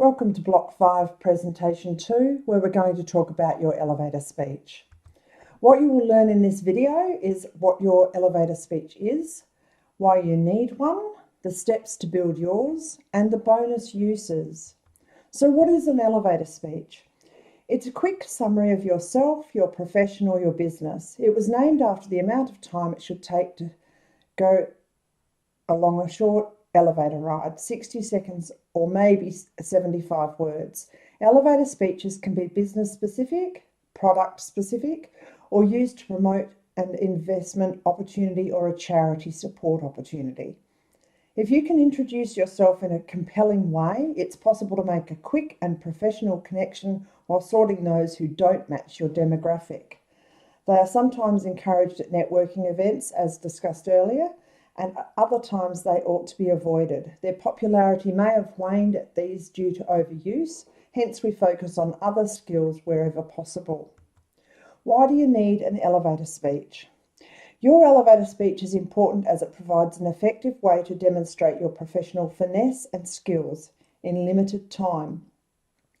Welcome to Block 5 Presentation 2, where we're going to talk about your elevator speech. What you will learn in this video is what your elevator speech is, why you need one, the steps to build yours, and the bonus uses. So what is an elevator speech? It's a quick summary of yourself, your profession, or your business. It was named after the amount of time it should take to go along a short elevator ride, 60 seconds or maybe 75 words. Elevator speeches can be business specific, product specific, or used to promote an investment opportunity or a charity support opportunity. If you can introduce yourself in a compelling way, it's possible to make a quick and professional connection while sorting those who don't match your demographic. They are sometimes encouraged at networking events, as discussed earlier, and other times they ought to be avoided. Their popularity may have waned at these due to overuse, hence we focus on other skills wherever possible. Why do you need an elevator speech? Your elevator speech is important as it provides an effective way to demonstrate your professional finesse and skills in limited time.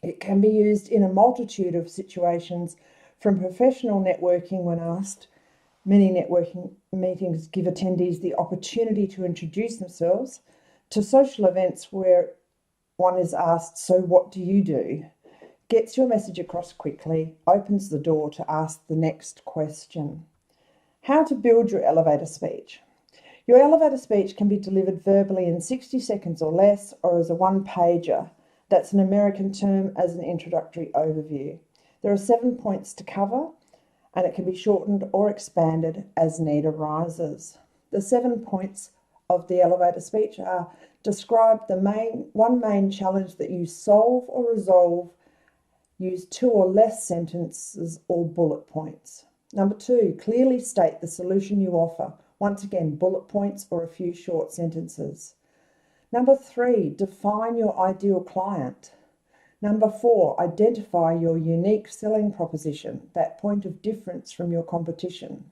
It can be used in a multitude of situations, from professional networking when asked. Many networking meetings give attendees the opportunity to introduce themselves, to social events where one is asked, "So what do you do?" Gets your message across quickly, opens the door to ask the next question. How to build your elevator speech. Your elevator speech can be delivered verbally in 60 seconds or less, or as a one-pager. That's an American term as an introductory overview. There are 7 points to cover, and it can be shortened or expanded as need arises. The 7 points of the elevator speech are: describe the one main challenge that you solve or resolve. Use 2 or less sentences or bullet points. Number 2, clearly state the solution you offer. Once again, bullet points or a few short sentences. Number 3, define your ideal client. Number 4, identify your unique selling proposition, that point of difference from your competition.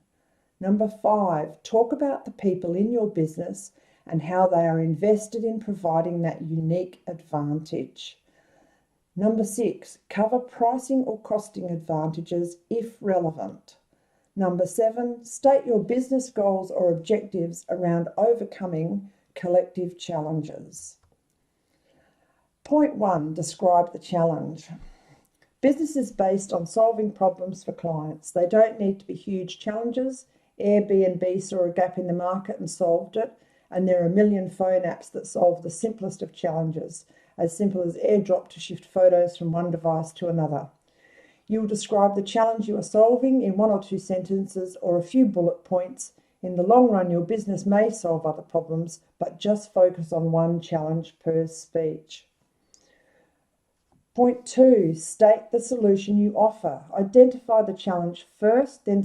Number 5, talk about the people in your business and how they are invested in providing that unique advantage. Number 6, cover pricing or costing advantages if relevant. Number 7, state your business goals or objectives around overcoming collective challenges. Point 1, describe the challenge. Business is based on solving problems for clients. They don't need to be huge challenges. Airbnb saw a gap in the market and solved it, and there are a million phone apps that solve the simplest of challenges, as simple as AirDrop to shift photos from one device to another. You will describe the challenge you are solving in 1 or 2 sentences or a few bullet points. In the long run, your business may solve other problems, but just focus on one challenge per speech. Point 2, state the solution you offer. Identify the challenge first, then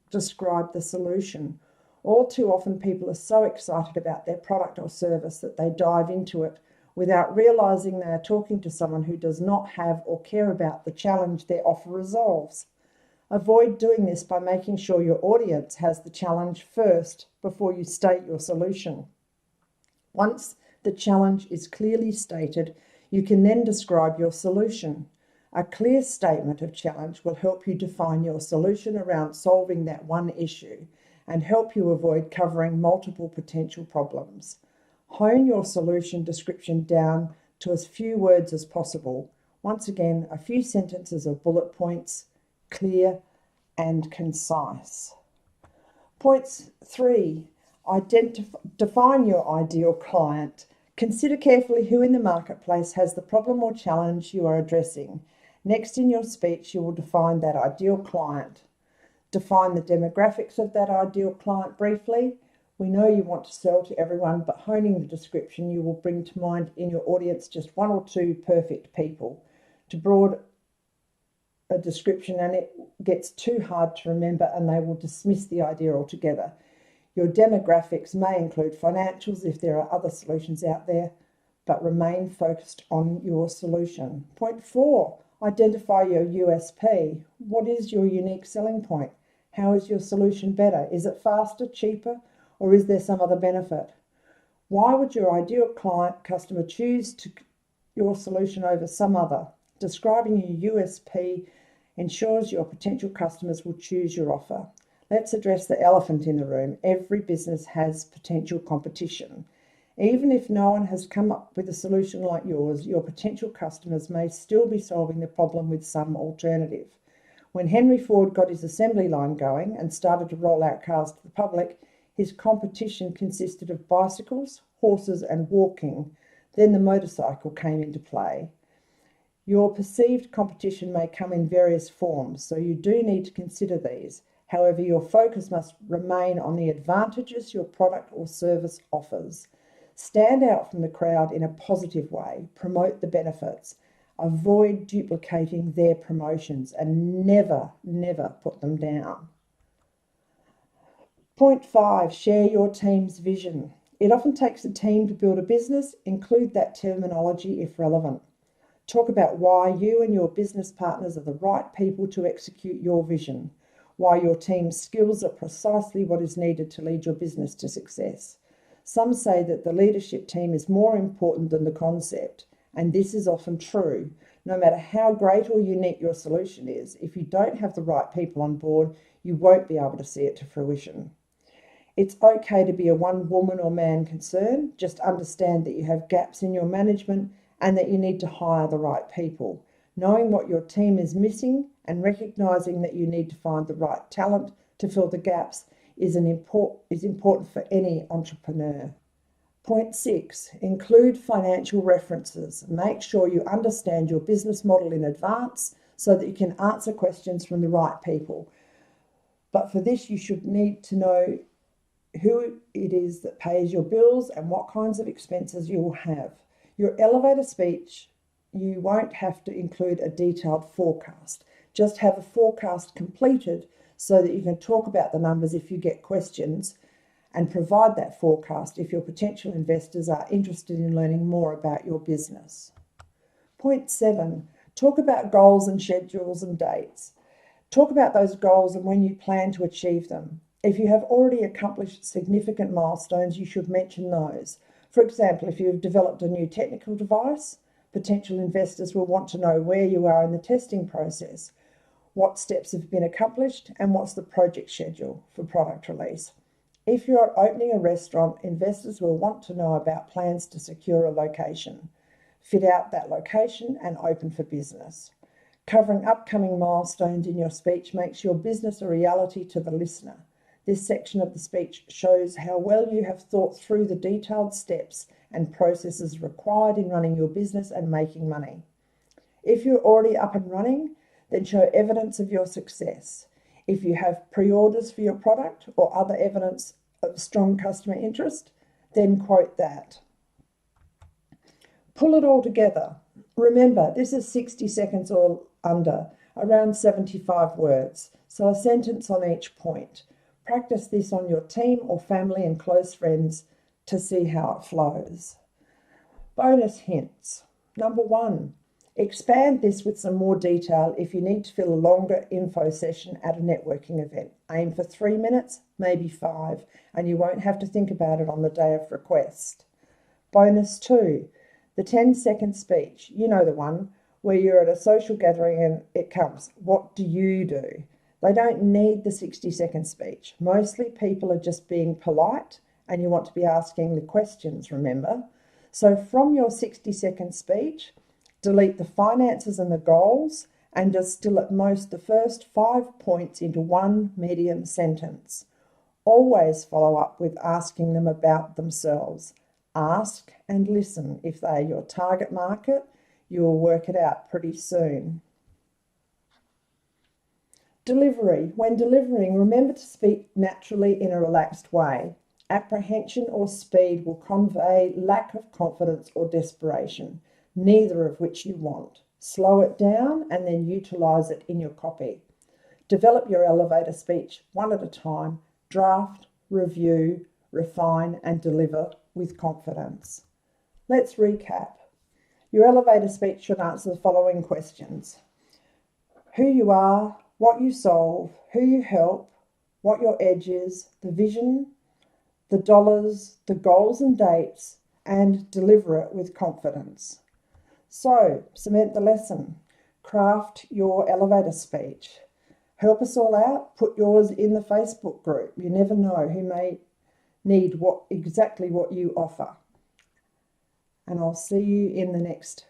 describe the solution. All too often people are so excited about their product or service that they dive into it without realizing they are talking to someone who does not have or care about the challenge their offer resolves. Avoid doing this by making sure your audience has the challenge first before you state your solution. Once the challenge is clearly stated, you can then describe your solution. A clear statement of challenge will help you define your solution around solving that one issue and help you avoid covering multiple potential problems. Hone your solution description down to as few words as possible. Once again, a few sentences or bullet points, clear and concise. Point 3, define your ideal client. Consider carefully who in the marketplace has the problem or challenge you are addressing. Next in your speech, you will define that ideal client. Define the demographics of that ideal client briefly. We know you want to sell to everyone, but honing the description, you will bring to mind in your audience just 1 or 2 perfect people. Too broad a description and it gets too hard to remember and they will dismiss the idea altogether. Your demographics may include financials if there are other solutions out there, but remain focused on your solution. Point 4, identify your USP. What is your unique selling point? How is your solution better? Is it faster, cheaper, or is there some other benefit? Why would your ideal client customer choose to your solution over some other. Describing your USP ensures your potential customers will choose your offer. Let's address the elephant in the room. Every business has potential competition. Even if no one has come up with a solution like yours, your potential customers may still be solving the problem with some alternative. When Henry Ford got his assembly line going and started to roll out cars to the public, his competition consisted of bicycles, horses, and walking. Then the motorcycle came into play. Your perceived competition may come in various forms, so you do need to consider these. However, your focus must remain on the advantages your product or service offers. Stand out from the crowd in a positive way, promote the benefits, avoid duplicating their promotions, and never put them down. Point 5, share your team's vision. It often takes a team to build a business. Include that terminology if relevant. Talk about why you and your business partners are the right people to execute your vision, why your team's skills are precisely what is needed to lead your business to success. Some say that the leadership team is more important than the concept, and this is often true. No matter how great or unique your solution is, if you don't have the right people on board, you won't be able to see it to fruition. It's okay to be a one woman or man concern. Just understand that you have gaps in your management and that you need to hire the right people. Knowing what your team is missing and recognising that you need to find the right talent to fill the gaps is important for any entrepreneur. Point 6, include financial references. Make sure you understand your business model in advance so that you can answer questions from the right people. But for this, you should need to know who it is that pays your bills and what kinds of expenses you will have. Your elevator speech, you won't have to include a detailed forecast. Just have a forecast completed so that you can talk about the numbers if you get questions, and provide that forecast if your potential investors are interested in learning more about your business. Point 7, talk about goals and schedules and dates. Talk about those goals and when you plan to achieve them. If you have already accomplished significant milestones, you should mention those. For example, if you have developed a new technical device, potential investors will want to know where you are in the testing process, what steps have been accomplished, and what's the project schedule for product release. If you're opening a restaurant, investors will want to know about plans to secure a location, fit out that location, and open for business. Covering upcoming milestones in your speech makes your business a reality to the listener. This section of the speech shows how well you have thought through the detailed steps and processes required in running your business and making money. If you're already up and running, then show evidence of your success. If you have pre-orders for your product or other evidence of strong customer interest, then quote that. Pull it all together. Remember, this is 60 seconds or under, around 75 words, so a sentence on each point. Practice this on your team or family and close friends to see how it flows. Bonus hints. Number 1, expand this with some more detail if you need to fill a longer info session at a networking event. Aim for 3 minutes, maybe 5, and you won't have to think about it on the day of request. Bonus 2, the 10-second speech. You know the one where you're at a social gathering and it comes, what do you do? They don't need the 60-second speech. Mostly people are just being polite and you want to be asking the questions, remember? So from your 60-second speech, delete the finances and the goals and distill at most the first 5 points into one medium sentence. Always follow up with asking them about themselves. Ask and listen. If they're your target market, you'll work it out pretty soon. Delivery. When delivering, remember to speak naturally in a relaxed way. Apprehension or speed will convey lack of confidence or desperation, neither of which you want. Slow it down and then utilise it in your copy. Develop your elevator speech one at a time. Draft, review, refine and deliver with confidence. Let's recap. Your elevator speech should answer the following questions. Who you are, what you solve, who you help, what your edge is, the vision, the dollars, the goals and dates, and deliver it with confidence. So, cement the lesson. Craft your elevator speech. Help us all out. Put yours in the Facebook group. You never know who may need exactly what you offer. And I'll see you in the next